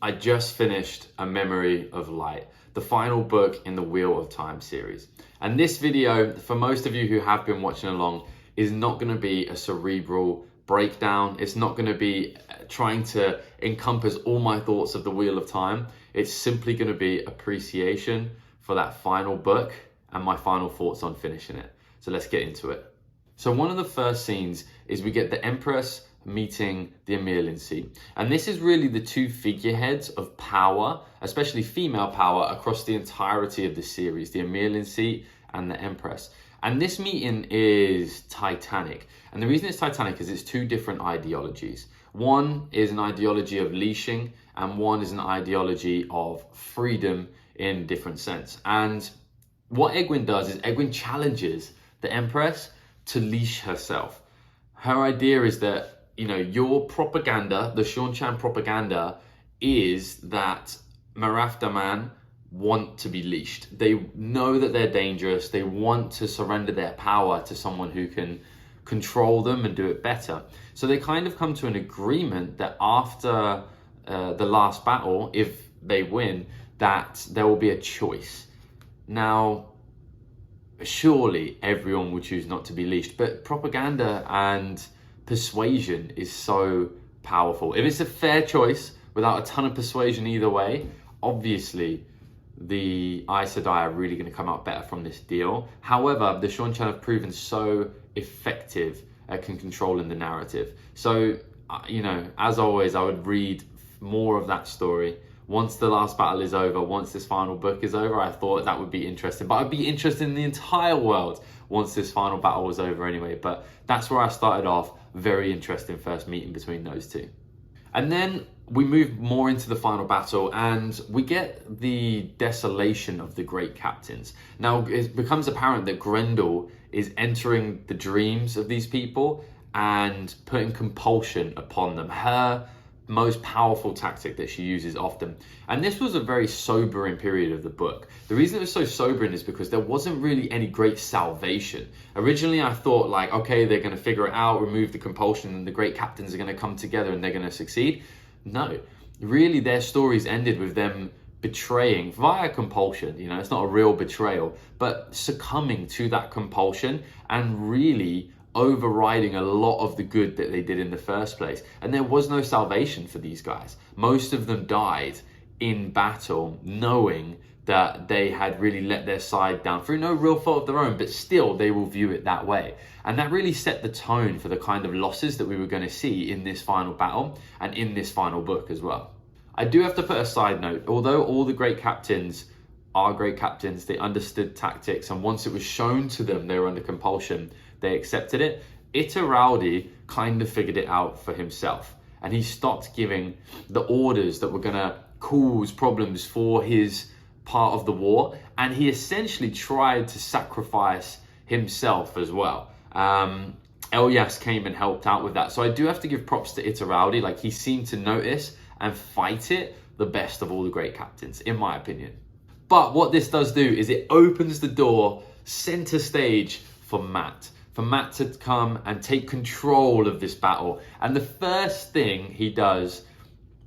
I just finished A Memory of Light, the final book in the Wheel of Time series. And this video, for most of you who have been watching along, is not going to be a cerebral breakdown. It's not going to be trying to encompass all my thoughts of the Wheel of Time. It's simply going to be appreciation for that final book and my final thoughts on finishing it. So let's get into it. So one of the first scenes is we get the Empress meeting the Aemilian Seat. And this is really the two figureheads of power, especially female power, across the entirety of the series, the Aemilian Seat and the Empress. And this meeting is titanic. And the reason it's titanic is it's two different ideologies. One is an ideology of leashing, and one is an ideology of freedom in different sense. And what Egwene does is Egwene challenges the Empress to leash herself. Her idea is that, you know, your propaganda, the Seanchan propaganda, is that Maraf Daman want to be leashed. They know that they're dangerous. They want to surrender their power to someone who can control them and do it better. So they kind of come to an agreement that after the last battle, if they win, that there will be a choice. Now, surely everyone will choose not to be leashed, but propaganda and persuasion is so powerful. If it's a fair choice without a ton of persuasion either way, obviously the Aes Sedai are really going to come out better from this deal. However, the Seanchan have proven so effective at controlling the narrative. So, you know, as always, I would read more of that story. Once the last battle is over, once this final book is over, I thought that would be interesting. But I'd be interested in the entire world once this final battle was over anyway. But that's where I started off. Very interesting first meeting between those two. And then we move more into the final battle and we get the desolation of the great captains. Now it becomes apparent that Graendal is entering the dreams of these people and putting compulsion upon them. Her most powerful tactic that she uses often. And this was a very sobering period of the book. The reason it was so sobering is because there wasn't really any great salvation. Originally I thought like, okay, they're going to figure it out, remove the compulsion, and the great captains are going to come together and they're going to succeed. No, really their stories ended with them betraying via compulsion. You know, it's not a real betrayal, but succumbing to that compulsion and really overriding a lot of the good that they did in the first place. And there was no salvation for these guys. Most of them died in battle knowing that they had really let their side down through no real fault of their own, but still they will view it that way. And that really set the tone for the kind of losses that we were going to see in this final battle and in this final book as well. I do have to put a side note. Although all the great captains are great captains, they understood tactics, and once it was shown to them they were under compulsion, they accepted it. Ituralde kind of figured it out for himself, and he stopped giving the orders that were going to cause problems for his part of the war, and he essentially tried to sacrifice himself as well. Elyas came and helped out with that. So I do have to give props to Ituralde. Like, he seemed to notice and fight it the best of all the great captains, in my opinion. But what this does do is it opens the door, center stage for Mat to come and take control of this battle. And the first thing he does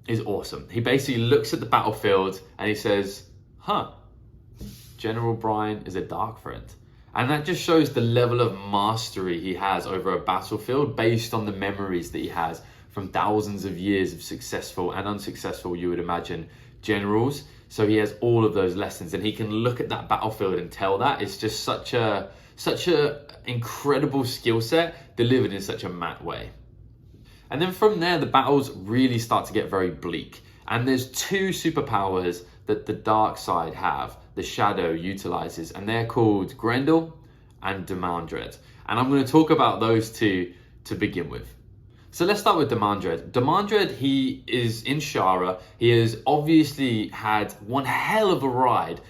is awesome. He basically looks at the battlefield and he says, General Brian is a dark friend. And that just shows the level of mastery he has over a battlefield based on the memories that he has from thousands of years of successful and unsuccessful, you would imagine, generals. So he has all of those lessons and he can look at that battlefield and tell that. It's just such a incredible skill set delivered in such a matte way. And then from there, the battles really start to get very bleak. And there's two superpowers that the dark side have, the shadow utilizes, and they're called Graendal and Demandred. And I'm going to talk about those two to begin with. So let's start with Demandred. Demandred, he is in Shara. He has obviously had one hell of a ride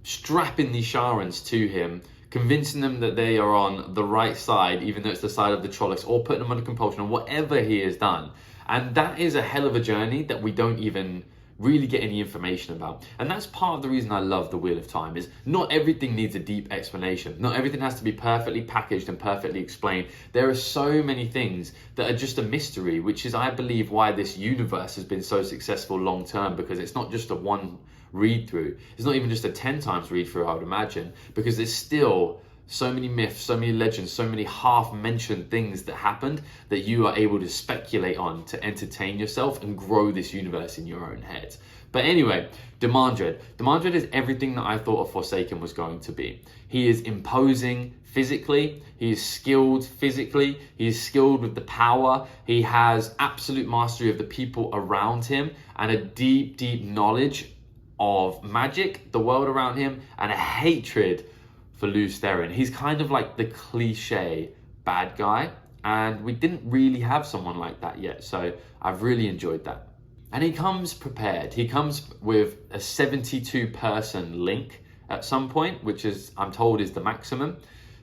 strapping these Sharans to him, convincing them that they are on the right side, even though it's the side of the Trollocs, or putting them under compulsion, or whatever he has done. And that is a hell of a journey that we don't even really get any information about. And that's part of the reason I love the Wheel of Time, is not everything needs a deep explanation. Not everything has to be perfectly packaged and perfectly explained. There are so many things that are just a mystery, which is, I believe, why this universe has been so successful long term, because it's not just a one read through. It's not even just a 10 times read through, I would imagine, because there's still so many myths, so many legends, so many half-mentioned things that happened that you are able to speculate on to entertain yourself and grow this universe in your own head. But anyway, Demandred. Demandred is everything that I thought a Forsaken was going to be. He is imposing physically, he is skilled physically, he is skilled with the power, he has absolute mastery of the people around him, and a deep, deep knowledge of magic, the world around him, and a hatred for Lews Therin. He's kind of like the cliche bad guy, and we didn't really have someone like that yet, so I've really enjoyed that. And he comes prepared. He comes with a 72 person link at some point, which is, I'm told, is the maximum.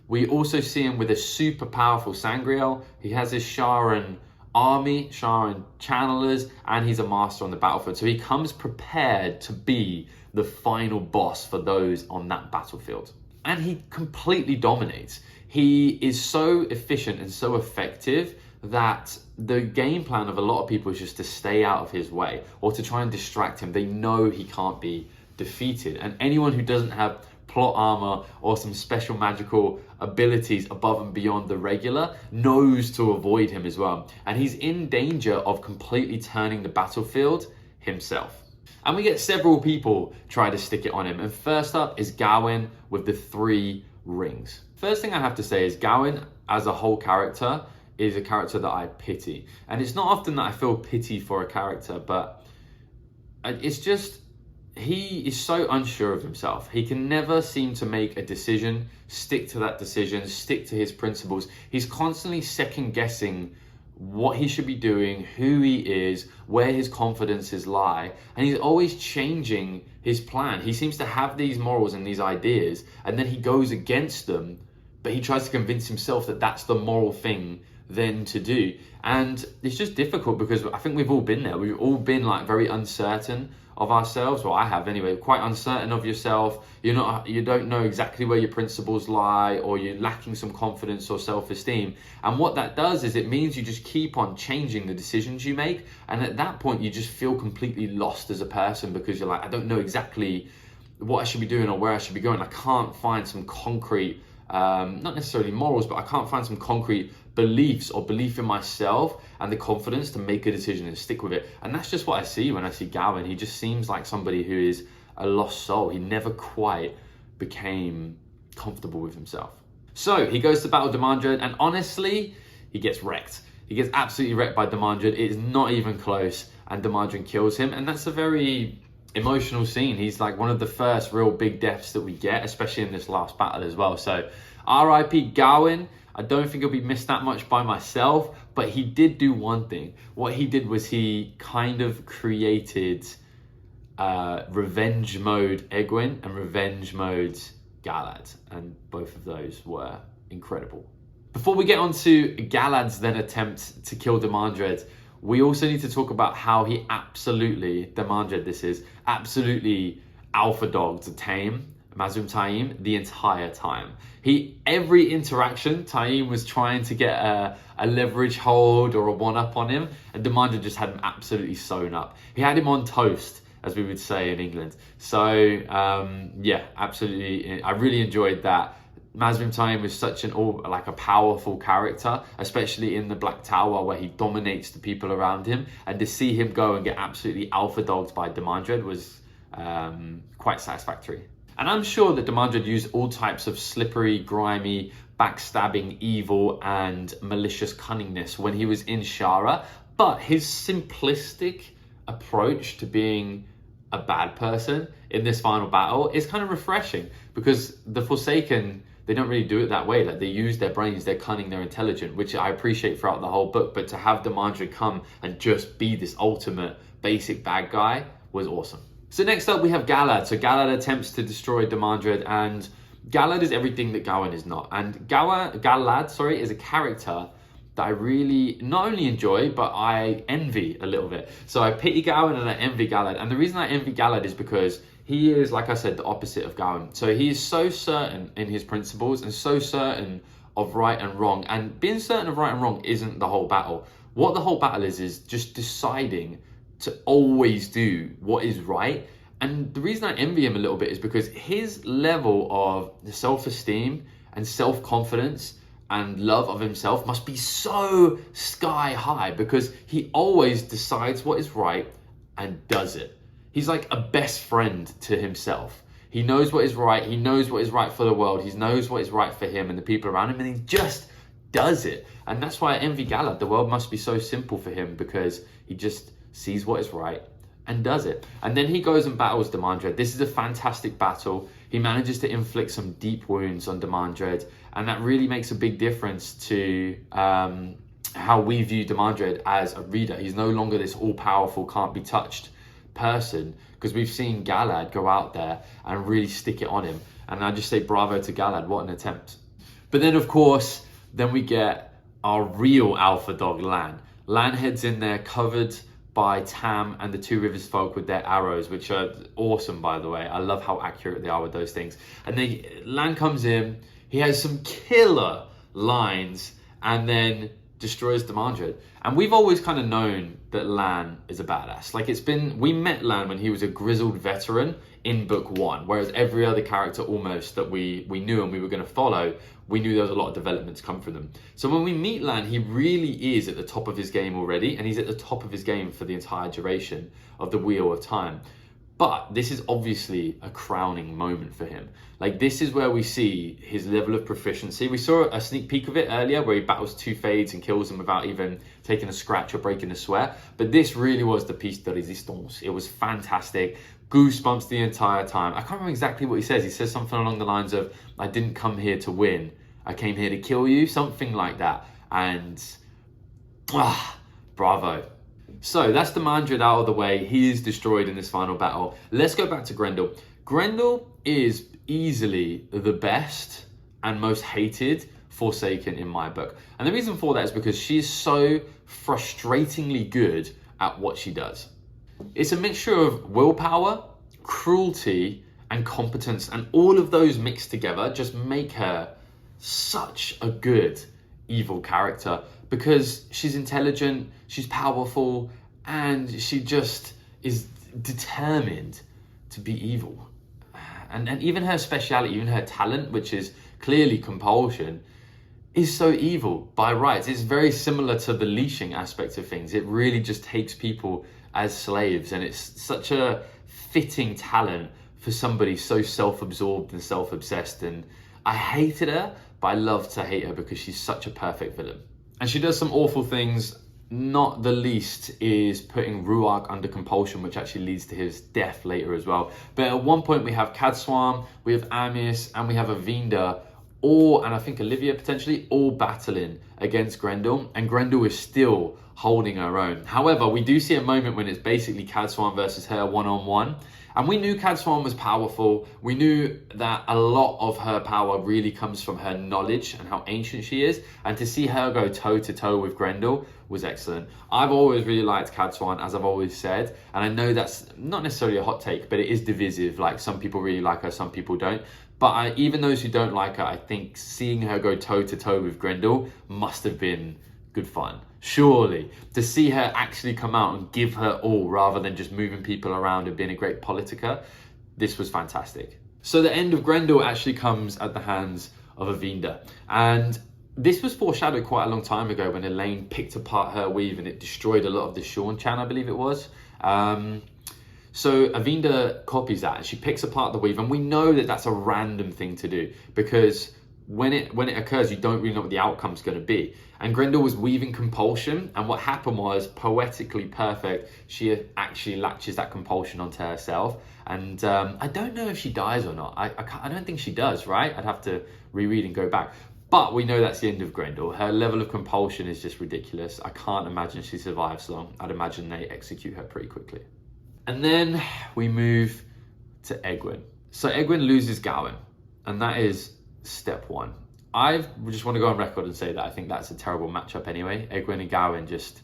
We also see him with a super powerful Sangreal. He has his Sharan army, Sharan channelers, and he's a master on the battlefield. So he comes prepared to be the final boss for those on that battlefield. And he completely dominates. He is so efficient and so effective that the game plan of a lot of people is just to stay out of his way or to try and distract him. They know he can't be defeated. And anyone who doesn't have plot armor or some special magical abilities above and beyond the regular knows to avoid him as well. And he's in danger of completely turning the battlefield himself. And we get several people try to stick it on him. And first up is Gawain with the 3 rings. First thing I have to say is Gawain as a whole character is a character that I pity. And it's not often that I feel pity for a character, but it's just, he is so unsure of himself. He can never seem to make a decision, stick to that decision, stick to his principles. He's constantly second guessing what he should be doing, who he is, where his confidences lie, and he's always changing his plan. He seems to have these morals and these ideas, and then he goes against them, but he tries to convince himself that that's the moral thing then to do. And it's just difficult because I think we've all been there. We've all been like very uncertain of ourselves. Well, I have anyway, quite uncertain of yourself. You don't know exactly where your principles lie, or you're lacking some confidence or self-esteem. And what that does is it means you just keep on changing the decisions you make. And at that point, you just feel completely lost as a person because you're like, I don't know exactly what I should be doing or where I should be going. I can't find some concrete, not necessarily morals, but I can't find some concrete beliefs or belief in myself and the confidence to make a decision and stick with it. And that's just what I see when I see Gawain. He just seems like somebody who is a lost soul. He never quite became comfortable with himself. So he goes to battle Demandred, and honestly, he gets wrecked. He gets absolutely wrecked by Demandred. It is not even close, and Demandred kills him. And that's a very emotional scene. He's like one of the first real big deaths that we get, especially in this last battle as well. So R.I.P. Gawain. I don't think he'll be missed that much by myself, but he did do one thing. What he did was he kind of created revenge mode Egwene and revenge mode Galad, and both of those were incredible. Before we get on to Galad's then attempt to kill Demandred, we also need to talk about how he absolutely, Demandred this is, absolutely alpha dogged Thom, Mazrim Taim, the entire time. Every interaction, Taim was trying to get a leverage hold or a one-up on him, and Demandred just had him absolutely sewn up. He had him on toast, as we would say in England. So, yeah, absolutely. I really enjoyed that. Mazrim Taim was such a powerful character, especially in the Black Tower where he dominates the people around him. And to see him go and get absolutely alpha dogged by Demandred was quite satisfactory. And I'm sure that Demandred used all types of slippery, grimy, backstabbing, evil, and malicious cunningness when he was in Shara. But his simplistic approach to being a bad person in this final battle is kind of refreshing, because the Forsaken, they don't really do it that way. Like, they use their brains, they're cunning, they're intelligent, which I appreciate throughout the whole book. But to have Demandred come and just be this ultimate basic bad guy was awesome. So next up we have Galad. So Galad attempts to destroy Demandred, and Galad is everything that Gawain is not. And Galad, is a character that I really not only enjoy, but I envy a little bit. So I pity Gawain and I envy Galad. And the reason I envy Galad is because he is, like I said, the opposite of Gawain. So he is so certain in his principles and so certain of right and wrong. And being certain of right and wrong isn't the whole battle. What the whole battle is just deciding to always do what is right. And the reason I envy him a little bit is because his level of self-esteem and self-confidence and love of himself must be so sky high, because he always decides what is right and does it. He's like a best friend to himself. He knows what is right. He knows what is right for the world. He knows what is right for him and the people around him, and he just does it. And that's why I envy Galad. The world must be so simple for him because he just sees what is right and does it. And then he goes and battles Demandred. This is a fantastic battle. He manages to inflict some deep wounds on Demandred, and that really makes a big difference to how we view Demandred as a reader. He's no longer this all-powerful, can't be touched person, because we've seen Galad go out there and really stick it on him. And I just say bravo to Galad, what an attempt. But then, of course, then we get our real alpha dog, Lan. Lan heads in there covered by Thom and the Two Rivers folk with their arrows, which are awesome, by the way. I love how accurate they are with those things. And then Lan comes in, he has some killer lines, and then destroys Demandred. And we've always kind of known that Lan is a badass. Like, we met Lan when he was a grizzled veteran in book 1, whereas every other character almost that we knew and we were going to follow, we knew there was a lot of developments come from them. So when we meet Lan, he really is at the top of his game already, and he's at the top of his game for the entire duration of the Wheel of Time. But this is obviously a crowning moment for him. Like, this is where we see his level of proficiency. We saw a sneak peek of it earlier where he battles 2 Fades and kills them without even taking a scratch or breaking a sweat. But this really was the piece de résistance. It was fantastic. Goosebumps the entire time. I can't remember exactly what he says. He says something along the lines of, I didn't come here to win. I came here to kill you. Something like that. And bravo. So that's Demandred out of the way. He is destroyed in this final battle. Let's go back to Graendal. Graendal is easily the best and most hated Forsaken in my book. And the reason for that is because she's so frustratingly good at what she does. It's a mixture of willpower, cruelty, and competence, and all of those mixed together just make her such a good evil character, because she's intelligent, she's powerful, and she just is determined to be evil. And even her speciality, even her talent, which is clearly compulsion, is so evil by rights. It's very similar to the leashing aspect of things. It really just takes people as slaves, and it's such a fitting talent for somebody so self-absorbed and self-obsessed. And I hated her, but I love to hate her because she's such a perfect villain. And she does some awful things. Not the least is putting Ruark under compulsion, which actually leads to his death later as well. But at one point we have Cadsuan, we have Amius, and we have Avinda, and I think Olivia potentially, all battling against Graendal. And Graendal is still holding her own. However, we do see a moment when it's basically Cadsuan versus her one-on-one. And we knew Cadsuan was powerful. We knew that a lot of her power really comes from her knowledge and how ancient she is. And to see her go toe-to-toe with Graendal was excellent. I've always really liked Cadsuan, as I've always said. And I know that's not necessarily a hot take, but it is divisive. Like, some people really like her, some people don't. But even those who don't like her, I think seeing her go toe-to-toe with Graendal must have been good fun. Surely, to see her actually come out and give her all rather than just moving people around and being a great politica, this was fantastic. So the end of Graendal actually comes at the hands of Avinda. And this was foreshadowed quite a long time ago when Elaine picked apart her weave and it destroyed a lot of the Sean Chan, I believe it was. So Avinda copies that and she picks apart the weave, and we know that that's a random thing to do because when it occurs, you don't really know what the outcome's going to be. And Graendal was weaving compulsion, and what happened was, poetically perfect, she actually latches that compulsion onto herself. And I don't know if she dies or not. I don't think she does, right? I'd have to reread and go back. But we know that's the end of Graendal. Her level of compulsion is just ridiculous. I can't imagine she survives long. I'd imagine they execute her pretty quickly. And then we move to Egwene. So Egwene loses Gawain, and that is step one. I just want to go on record and say that I think that's a terrible matchup anyway. Egwene and Gawain just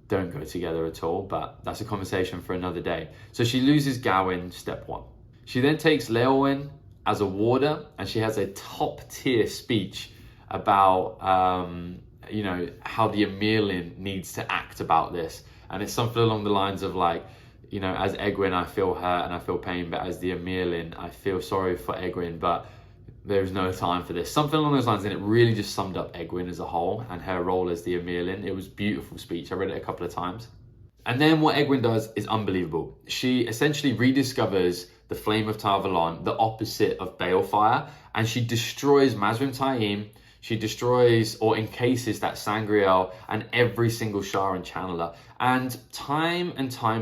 don't go together at all, but that's a conversation for another day. So she loses Gawain, step 1. She then takes Leolwyn as a warder, and she has a top tier speech about, you know, how the Emerlin needs to act about this. And it's something along the lines of like, you know, as Egwene, I feel hurt and I feel pain, but as the Emerlin, I feel sorry for Egwene, but there's no time for this. Something along those lines, and it really just summed up Egwene as a whole and her role as the Emerlin. It was a beautiful speech. I read it a couple of times. And then what Egwene does is unbelievable. She essentially rediscovers the Flame of Tar Valon, the opposite of Balefire, and she destroys Mazrim Taim. She destroys or encases that Sangreal and every single Sharan channeler. And time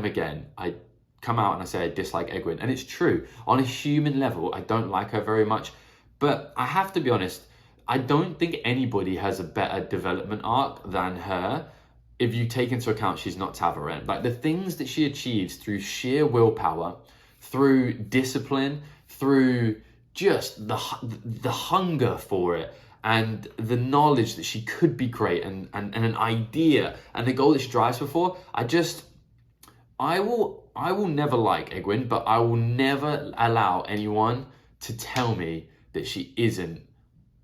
again, I come out and I say I dislike Egwene. And it's true. On a human level, I don't like her very much. But I have to be honest, I don't think anybody has a better development arc than her if you take into account she's not Ta'veren. Like the things that she achieves through sheer willpower, through discipline, through just the hunger for it, and the knowledge that she could be great, and an idea and the goal that she drives for. I will never like Egwene, but I will never allow anyone to tell me that she isn't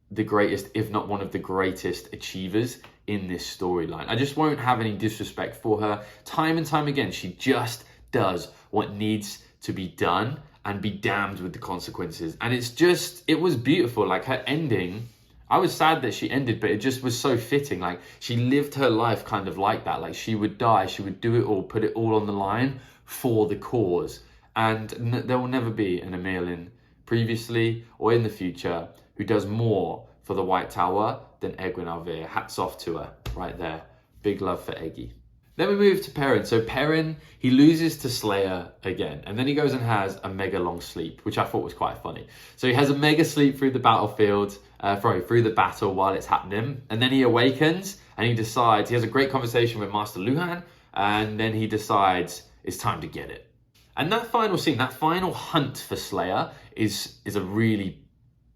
the greatest, if not one of the greatest achievers in this storyline. I just won't have any disrespect for her. Time and time again, she just does what needs to be done and be damned with the consequences. And it was beautiful. Like her ending, I was sad that she ended, but it just was so fitting. Like she lived her life kind of like that. Like she would die, she would do it all, put it all on the line for the cause. And there will never be an Emerlin previously or in the future who does more for the White Tower than Egwene Alvear. Hats off to her right there. Big love for Eggy. Then we move to Perrin. So Perrin, he loses to Slayer again, and then he goes and has a mega long sleep, which I thought was quite funny. So he has a mega sleep through the battlefield, through the battle while it's happening, and then he awakens and he decides, he has a great conversation with Master Logain, and then he decides it's time to get it. And that final scene, that final hunt for Slayer is a really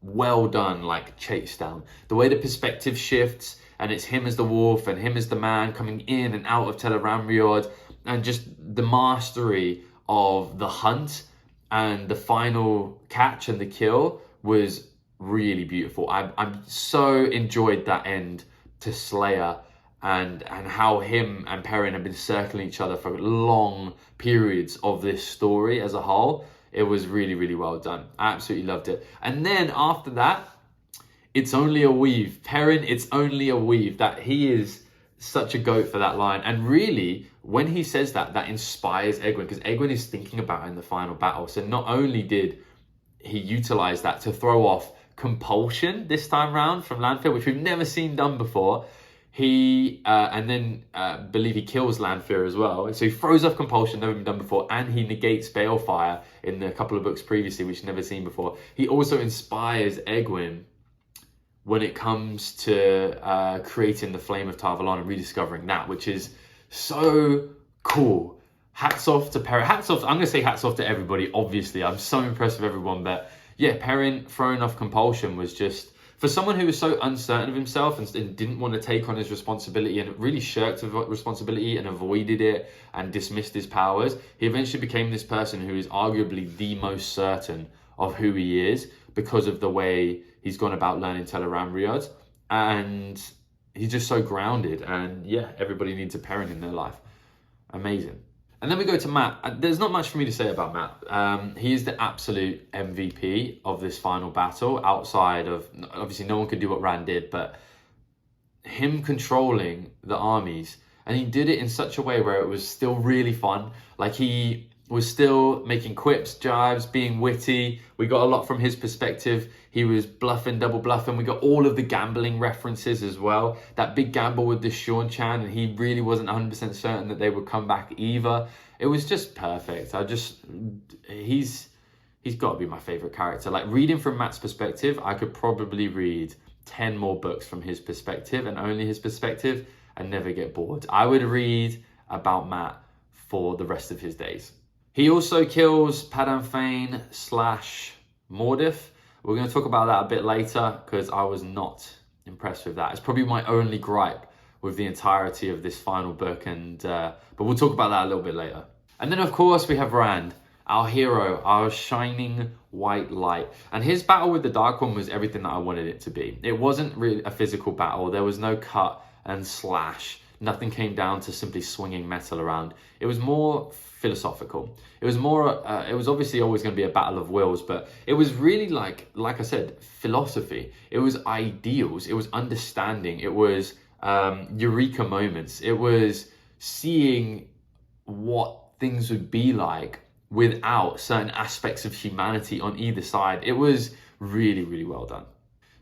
well done like chase down. The way the perspective shifts, and it's him as the wolf and him as the man coming in and out of Teleramriod, and just the mastery of the hunt and the final catch and the kill was really beautiful. I so enjoyed that end to Slayer, and how him and Perrin have been circling each other for long periods of this story as a whole. It was really, really well done. I absolutely loved it. And then after that, it's only a weave. Perrin, it's only a weave. That he is such a goat for that line. And really, when he says that, that inspires Egwene, because Egwene is thinking about it in the final battle. So not only did he utilize that to throw off compulsion this time round from Lanfear, which we've never seen done before, he and then believe he kills Lanfear as well. So he throws off compulsion, never been done before, and he negates Balefire in a couple of books previously, which never seen before. He also inspires Egwene when it comes to creating the Flame of Tar Valon and rediscovering that, which is so cool. Hats off to Perrin. Hats off, I'm going to say hats off to everybody, obviously. I'm so impressed with everyone, but yeah, Perrin throwing off compulsion was just, for someone who was so uncertain of himself and didn't want to take on his responsibility and really shirked responsibility and avoided it and dismissed his powers, he eventually became this person who is arguably the most certain of who he is because of the way he's gone about learning Teleramriod. And he's just so grounded. And yeah, everybody needs a Perrin in their life. Amazing. And then we go to Mat. There's not much for me to say about Mat. He is the absolute MVP of this final battle, outside of, obviously no one could do what Rand did, but him controlling the armies. And he did it in such a way where it was still really fun. Like he was still making quips, jibes, being witty. We got a lot from his perspective. He was bluffing, double bluffing. We got all of the gambling references as well. That big gamble with the Sean Chan, and he really wasn't 100% certain that they would come back either. It was just perfect. He's got to be my favorite character. Like reading from Matt's perspective, I could probably read 10 more books from his perspective and only his perspective and never get bored. I would read about Matt for the rest of his days. He also kills Padan Lame / Mordif, We're going to talk about that a bit later because I was not impressed with that. It's probably my only gripe with the entirety of this final book, and but we'll talk about that a little bit later. And then of course we have Rand, our hero, our shining white light. And his battle with the Dark One was everything that I wanted it to be. It wasn't really a physical battle. There was no cut and slash. Nothing came down to simply swinging metal around. It was more philosophical. It was more, it was obviously always going to be a battle of wills, but it was really like I said, philosophy. It was ideals. It was understanding. It was eureka moments. It was seeing what things would be like without certain aspects of humanity on either side. It was really, really well done.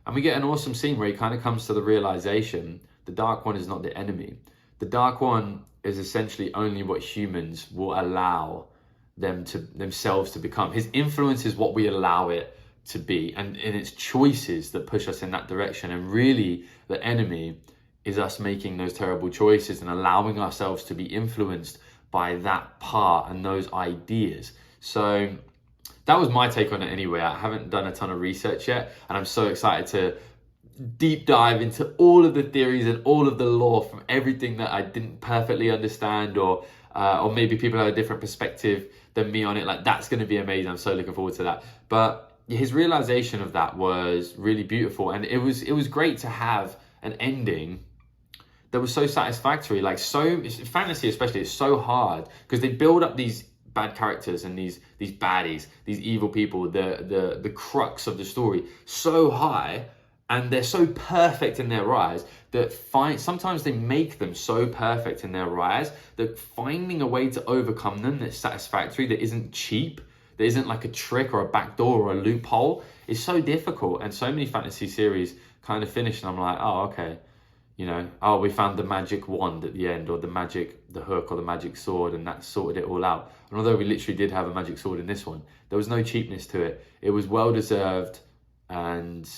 And we get an awesome scene where he kind of comes to the realization the Dark One is not the enemy. The Dark One is essentially only what humans will allow themselves to become. His influence is what we allow it to be, and it's choices that push us in that direction. And really, the enemy is us making those terrible choices and allowing ourselves to be influenced by that part and those ideas. So that was my take on it anyway. I haven't done a ton of research yet, and I'm so excited to deep dive into all of the theories and all of the lore from everything that I didn't perfectly understand, or maybe people have a different perspective than me on it. Like, that's going to be amazing. I'm so looking forward to that. But his realization of that was really beautiful, and it was great to have an ending that was so satisfactory. Like, fantasy especially is so hard because they build up these bad characters and these baddies, these evil people, the crux of the story so high, and they're so perfect in their eyes that sometimes they make them so perfect in their eyes that finding a way to overcome them that's satisfactory, that isn't cheap, that isn't like a trick or a backdoor or a loophole, is so difficult. And so many fantasy series kind of finish and I'm like, oh, okay. You know, oh, we found the magic wand at the end, or the hook, or the magic sword, and that sorted it all out. And although we literally did have a magic sword in this one, there was no cheapness to it. It was well deserved, and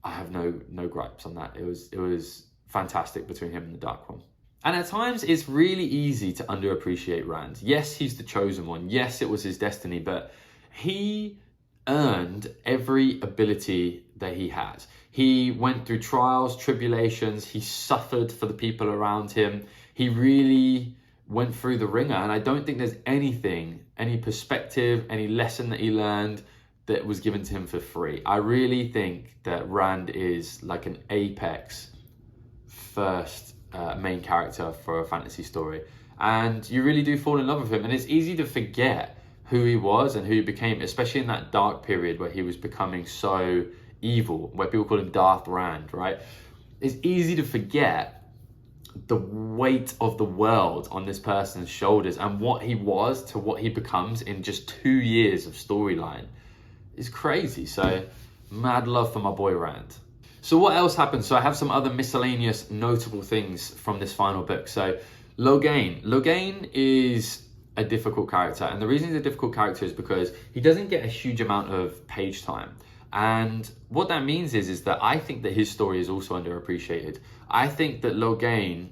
I have no gripes on that. It was fantastic between him and the Dark One. And at times, it's really easy to underappreciate Rand. Yes, he's the chosen one. Yes, it was his destiny, but he earned every ability that he has. He went through trials, tribulations. He suffered for the people around him. He really went through the ringer. And I don't think there's any perspective, any lesson that he learned that was given to him for free. I really think that Rand is like an apex first main character for a fantasy story. And you really do fall in love with him. And it's easy to forget who he was and who he became, especially in that dark period where he was becoming so evil, where people call him Darth Rand, right? It's easy to forget the weight of the world on this person's shoulders and what he was to what he becomes in just 2 years of storyline. It's crazy. So mad love for my boy Rand. So what else happened? So I have some other miscellaneous notable things from this final book. So Logain is a difficult character, and the reason he's a difficult character is because he doesn't get a huge amount of page time. And what that means is that I think that his story is also underappreciated. I think that Logain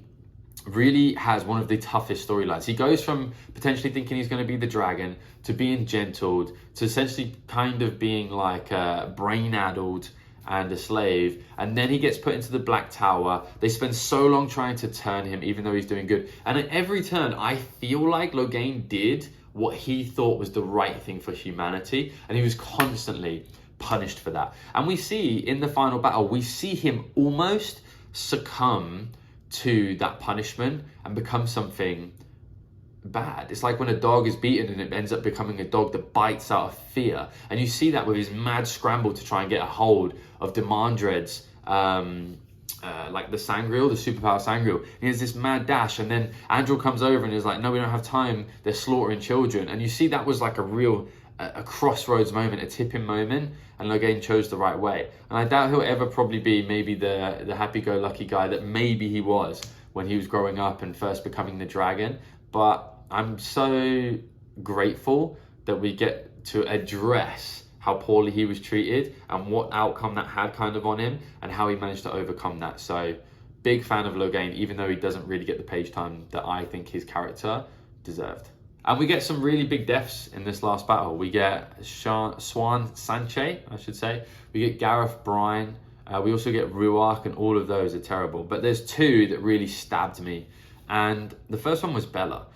really has one of the toughest storylines. He goes from potentially thinking he's going to be the dragon to being gentled to essentially kind of being like brain-addled and a slave, and then he gets put into the Black Tower. They spend so long trying to turn him even though he's doing good, and at every turn I feel like Logain did what he thought was the right thing for humanity, and he was constantly punished for that. And we see in the final battle, we see him almost succumb to that punishment and become something bad. It's like when a dog is beaten and it ends up becoming a dog that bites out of fear. And you see that with his mad scramble to try and get a hold of Demandred's like the Sangreal, the superpower Sangreal. He has this mad dash, and then Andrew comes over and is like, no, we don't have time, they're slaughtering children. And you see that was like a real a crossroads moment, a tipping moment, and Logain chose the right way. And I doubt he'll ever probably be maybe the happy-go-lucky guy that maybe he was when he was growing up and first becoming the dragon. But I'm so grateful that we get to address how poorly he was treated and what outcome that had kind of on him and how he managed to overcome that. So big fan of Logain, even though he doesn't really get the page time that I think his character deserved. And we get some really big deaths in this last battle. We get Swan Sanche, I should say. We get Gareth Bryan. We also get Ruark, and all of those are terrible. But there's two that really stabbed me. And the first one was Bella.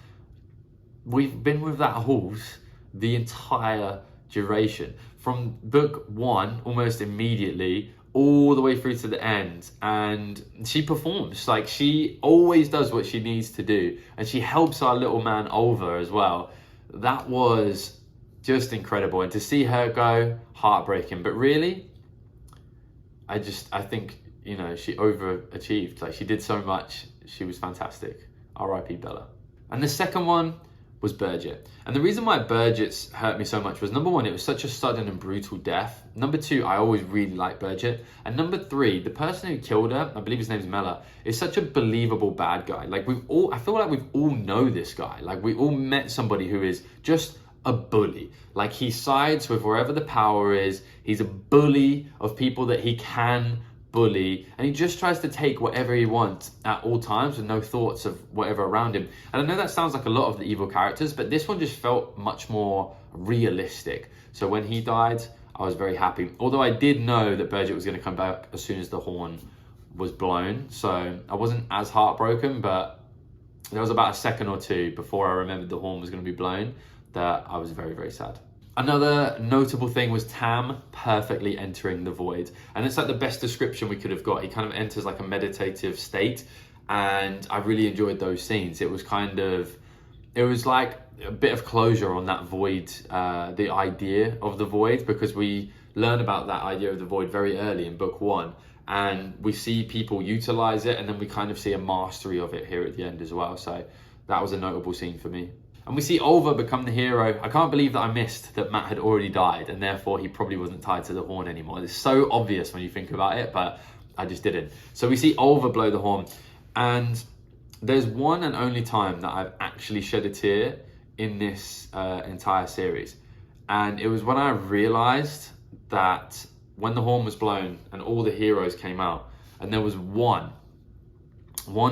We've been with that horse the entire duration. From book one, almost immediately, all the way through to the end. And she performs. Like, she always does what she needs to do. And she helps our little man over as well. That was just incredible. And to see her go, heartbreaking. But really, I think, you know, she overachieved. Like, she did so much. She was fantastic. R.I.P. Bella. And the second one was Bridget. And the reason why Bridget's hurt me so much was, number one, it was such a sudden and brutal death. Number two, I always really liked Bridget. And number three, the person who killed her, I believe his name's Mela, is such a believable bad guy. Like, I feel like we've all know this guy. Like, we all met somebody who is just a bully. Like, he sides with wherever the power is. He's a bully of people that he can bully, and he just tries to take whatever he wants at all times with no thoughts of whatever around him. And I know that sounds like a lot of the evil characters, but this one just felt much more realistic. So when he died, I was very happy. Although I did know that Bridget was going to come back as soon as the horn was blown, so I wasn't as heartbroken, but there was about a second or two before I remembered the horn was going to be blown that I was very, very sad. Another notable thing was Thom perfectly entering the void. And it's like the best description we could have got. He kind of enters like a meditative state. And I really enjoyed those scenes. It was like a bit of closure on that void, the idea of the void, because we learn about that idea of the void very early in book one. And we see people utilize it, and then we kind of see a mastery of it here at the end as well. So that was a notable scene for me. And we see Olva become the hero. I can't believe that I missed that Matt had already died, and therefore he probably wasn't tied to the horn anymore. It's so obvious when you think about it, but I just didn't. So we see Olva blow the horn, and there's one and only time that I've actually shed a tear in this entire series. And it was when I realized that when the horn was blown and all the heroes came out, and there was one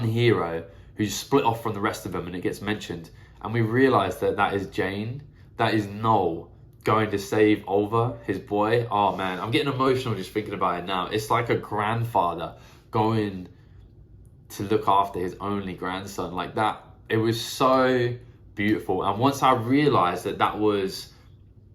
hero who split off from the rest of them, and it gets mentioned. And we realised that is Jane, that is Noel going to save Olva, his boy. Oh man, I'm getting emotional just thinking about it now. It's like a grandfather going to look after his only grandson like that. It was so beautiful. And once I realised that was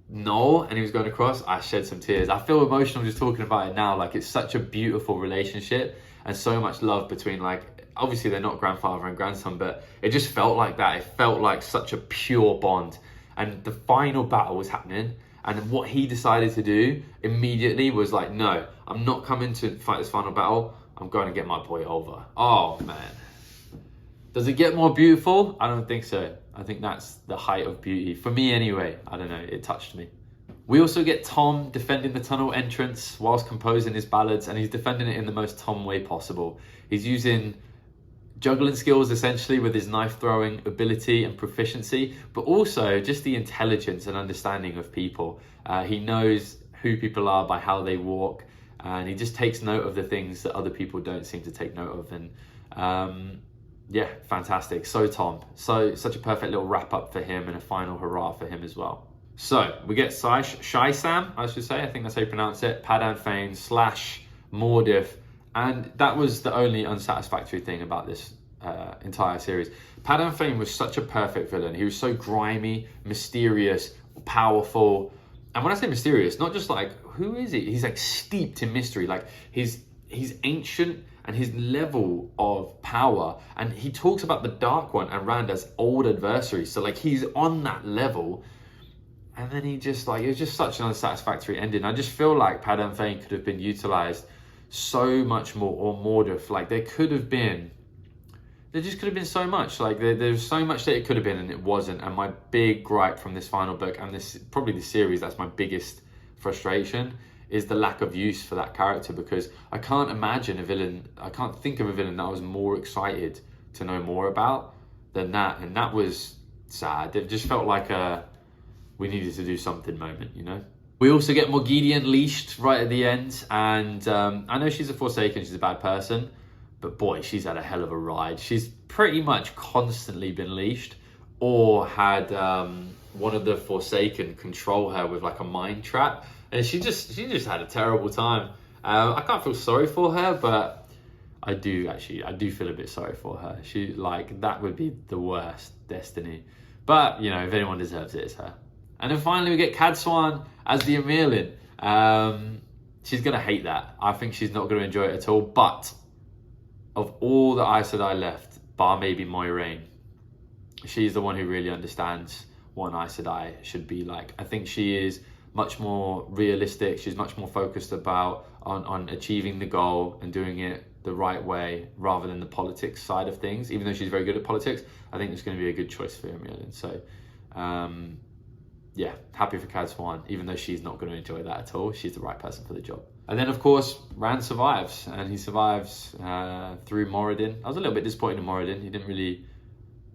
Noel and he was going across, I shed some tears. I feel emotional just talking about it now. Like, it's such a beautiful relationship and so much love between, like, obviously they're not grandfather and grandson, but it just felt like that. It felt like such a pure bond. And the final battle was happening, and what he decided to do immediately was like, no, I'm not coming to fight this final battle. I'm going to get my boy over. Oh man. Does it get more beautiful? I don't think so. I think that's the height of beauty. For me anyway. I don't know, it touched me. We also get Thom defending the tunnel entrance whilst composing his ballads, and he's defending it in the most Thom way possible. He's using juggling skills essentially with his knife throwing ability and proficiency, but also just the intelligence and understanding of people. He knows who people are by how they walk, and he just takes note of the things that other people don't seem to take note of. And yeah, fantastic. So Thom, such a perfect little wrap up for him and a final hurrah for him as well. So we get Shaisam, I should say, I think that's how you pronounce it, Padan Lame / Mordif. And that was the only unsatisfactory thing about this entire series. Padan Lame was such a perfect villain. He was so grimy, mysterious, powerful. And when I say mysterious, not just like, who is he? He's like steeped in mystery. Like, he's ancient, and his level of power. And he talks about the Dark One and Rand as old adversaries. So like, he's on that level. And then he just like, it was just such an unsatisfactory ending. I just feel like Padan Lame could have been utilized so much more, or Mordif. Like, there just could have been so much. Like, there's so much that it could have been, and it wasn't. And my big gripe from this final book, and this probably the series, that's my biggest frustration, is the lack of use for that character. Because I can't imagine a villain, I can't think of a villain that I was more excited to know more about than that. And that was sad. It just felt like we needed to do something moment, you know? We also get Moghedien leashed right at the end, and I know she's a Forsaken, she's a bad person, but boy, she's had a hell of a ride. She's pretty much constantly been leashed or had one of the Forsaken control her with like a mind trap, and she just had a terrible time. I can't feel sorry for her, but I do feel a bit sorry for her. She, like, that would be the worst destiny. But, you know, if anyone deserves it, it's her. And then finally we get Caddy Tuon as the Amirlin. She's going to hate that. I think she's not going to enjoy it at all. But of all the Aes Sedai left, bar maybe Moiraine, she's the one who really understands what an Aes Sedai should be like. I think she is much more realistic. She's much more focused on achieving the goal and doing it the right way rather than the politics side of things. Even though she's very good at politics, I think it's going to be a good choice for Amirlin. So, yeah, happy for Caddy Tuon, even though she's not going to enjoy that at all. She's the right person for the job. And then, of course, Rand survives, and he survives through Moghedien. I was a little bit disappointed in Moghedien. He didn't really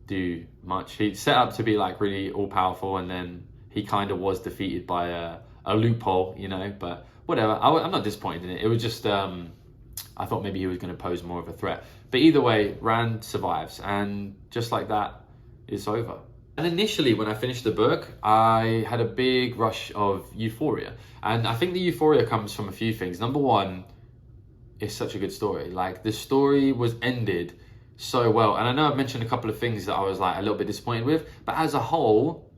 do much. He set up to be like really all-powerful, and then he kind of was defeated by a loophole, you know, but whatever. I'm not disappointed in it. It was just, I thought maybe he was going to pose more of a threat. But either way, Rand survives, and just like that, it's over. And initially, when I finished the book, I had a big rush of euphoria. And I think the euphoria comes from a few things. Number one, it's such a good story. Like, the story was ended so well. And I know I've mentioned a couple of things that I was like a little bit disappointed with, but as a whole,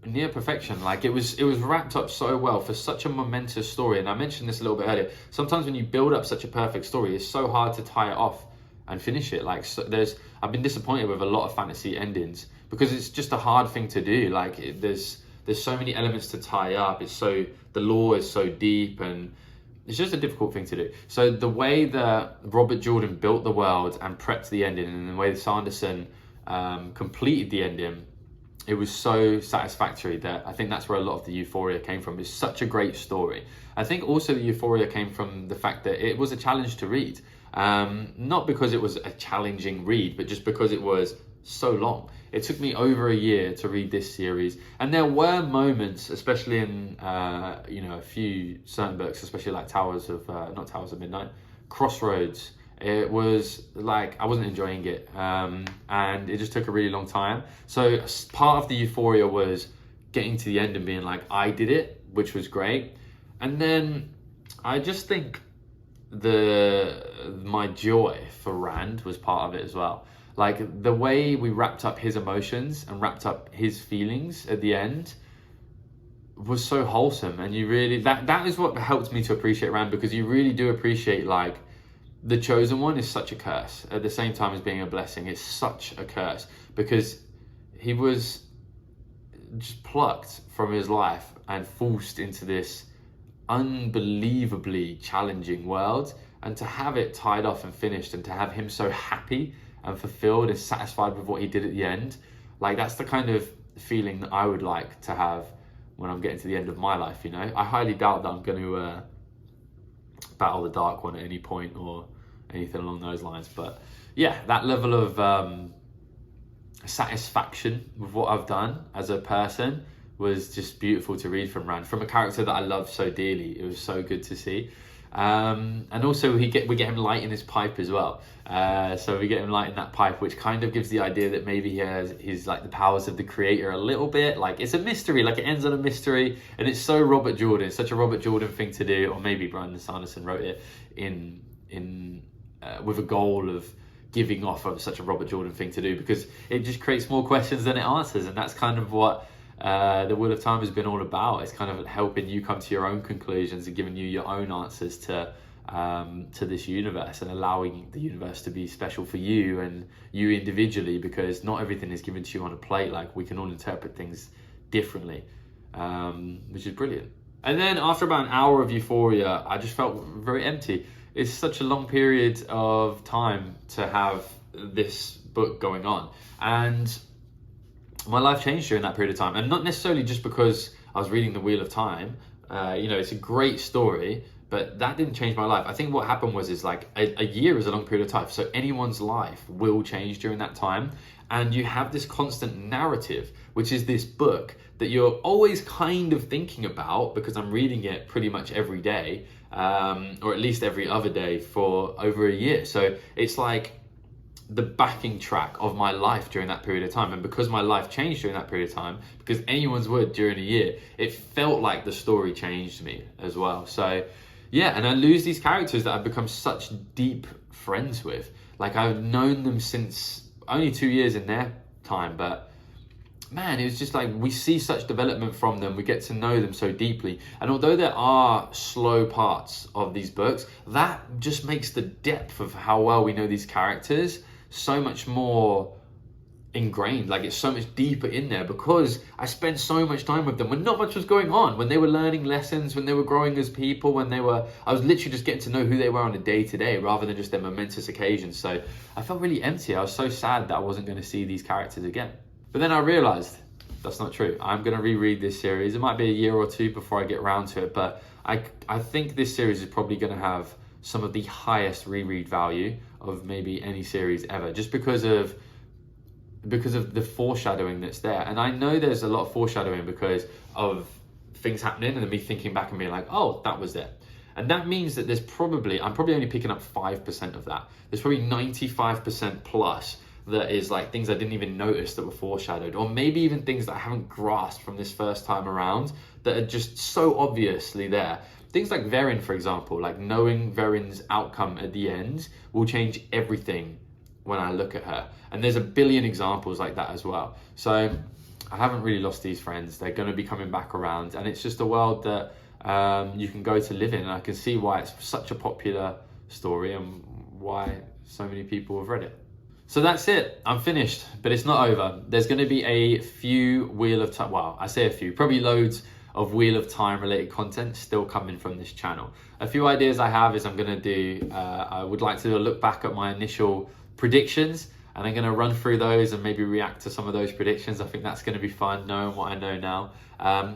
near perfection. Like, it was wrapped up so well for such a momentous story. And I mentioned this a little bit earlier. Sometimes when you build up such a perfect story, it's so hard to tie it off and finish it. Like, so I've been disappointed with a lot of fantasy endings because it's just a hard thing to do. Like, there's so many elements to tie up. The lore is so deep, and it's just a difficult thing to do. So the way that Robert Jordan built the world and prepped the ending, and the way that Sanderson completed the ending, it was so satisfactory that I think that's where a lot of the euphoria came from. It's such a great story. I think also the euphoria came from the fact that it was a challenge to read. Not because it was a challenging read, but just because it was so long. It took me over a year to read this series, and there were moments, especially in a few certain books, especially like not Towers of Midnight, Crossroads. It was like I wasn't enjoying it, and it just took a really long time. So part of the euphoria was getting to the end and being like, I did it, which was great. And then I just think my joy for Rand was part of it as well. Like, the way we wrapped up his emotions and wrapped up his feelings at the end was so wholesome. And you really, that is what helped me to appreciate Rand, because you really do appreciate, like, the Chosen One is such a curse at the same time as being a blessing. It's such a curse because he was just plucked from his life and forced into this unbelievably challenging world, and to have it tied off and finished, and to have him so happy and fulfilled and satisfied with what he did at the end, like, that's the kind of feeling that I would like to have when I'm getting to the end of my life, you know. I highly doubt that I'm going to battle the Dark One at any point or anything along those lines, but yeah, that level of satisfaction with what I've done as a person was just beautiful to read from Rand, from a character that I love so dearly. It was so good to see. And also we get him lighting his pipe as well. So we get him lighting that pipe, which kind of gives the idea that maybe he's like the powers of the creator a little bit. Like, it's a mystery, like it ends on a mystery, and it's so Robert Jordan. It's such a Robert Jordan thing to do, or maybe Brandon Sanderson wrote it with a goal of giving off of such a Robert Jordan thing to do, because it just creates more questions than it answers. And that's kind of what the Wheel of Time has been all about. It's kind of helping you come to your own conclusions and giving you your own answers to this universe, and allowing the universe to be special for you and you individually, because not everything is given to you on a plate. Like, we can all interpret things differently, which is brilliant. And then after about an hour of euphoria, I just felt very empty. It's such a long period of time to have this book going on, and my life changed during that period of time. And not necessarily just because I was reading The Wheel of Time. It's a great story, but that didn't change my life. I think what happened was like a year is a long period of time, so anyone's life will change during that time. And you have this constant narrative, which is this book that you're always kind of thinking about, because I'm reading it pretty much every day, or at least every other day for over a year. So it's like the backing track of my life during that period of time. And because my life changed during that period of time, because anyone's would during a year, it felt like the story changed me as well. So yeah, and I lose these characters that I've become such deep friends with. Like, I've known them since only 2 years in their time, but man, it was just like, we see such development from them. We get to know them so deeply. And although there are slow parts of these books, that just makes the depth of how well we know these characters so much more ingrained. Like, it's so much deeper in there because I spent so much time with them when not much was going on, when they were learning lessons, when they were growing as people, I was literally just getting to know who they were on a day-to-day rather than just their momentous occasions. So I felt really empty. I was so sad that I wasn't going to see these characters again. But then I realized that's not true. I'm going to reread this series. It might be a year or two before I get around to it, but I think this series is probably going to have some of the highest reread value of maybe any series ever, just because of the foreshadowing that's there. And I know there's a lot of foreshadowing because of things happening and then me thinking back and being like, oh, that was there. And that means that I'm probably only picking up 5% of that. There's probably 95% plus that is like things I didn't even notice that were foreshadowed, or maybe even things that I haven't grasped from this first time around that are just so obviously there. Things like Verin, for example, like knowing Verin's outcome at the end will change everything when I look at her. And there's a billion examples like that as well. So I haven't really lost these friends. They're going to be coming back around, and it's just a world that you can go to live in. And I can see why it's such a popular story and why so many people have read it. So that's it. I'm finished, but it's not over. There's going to be a few Wheel of Time. Well, I say a few, probably loads of Wheel of Time related content still coming from this channel. A few ideas I have is I'm going to do, I would like to do a look back at my initial predictions, and I'm going to run through those and maybe react to some of those predictions. I think that's going to be fun, knowing what I know now.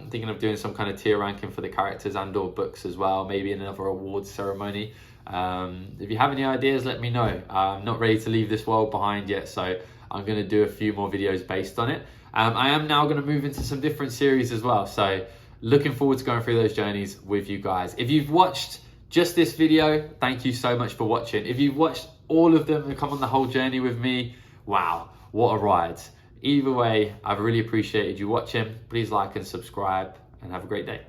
Thinking of doing some kind of tier ranking for the characters and or books as well, maybe in another awards ceremony. If you have any ideas, let me know. I'm not ready to leave this world behind yet, so I'm going to do a few more videos based on it. I am now going to move into some different series as well, so looking forward to going through those journeys with you guys. If you've watched just this video, thank you so much for watching. If you've watched all of them and come on the whole journey with me, wow, what a ride. Either way, I've really appreciated you watching. Please like and subscribe, and have a great day.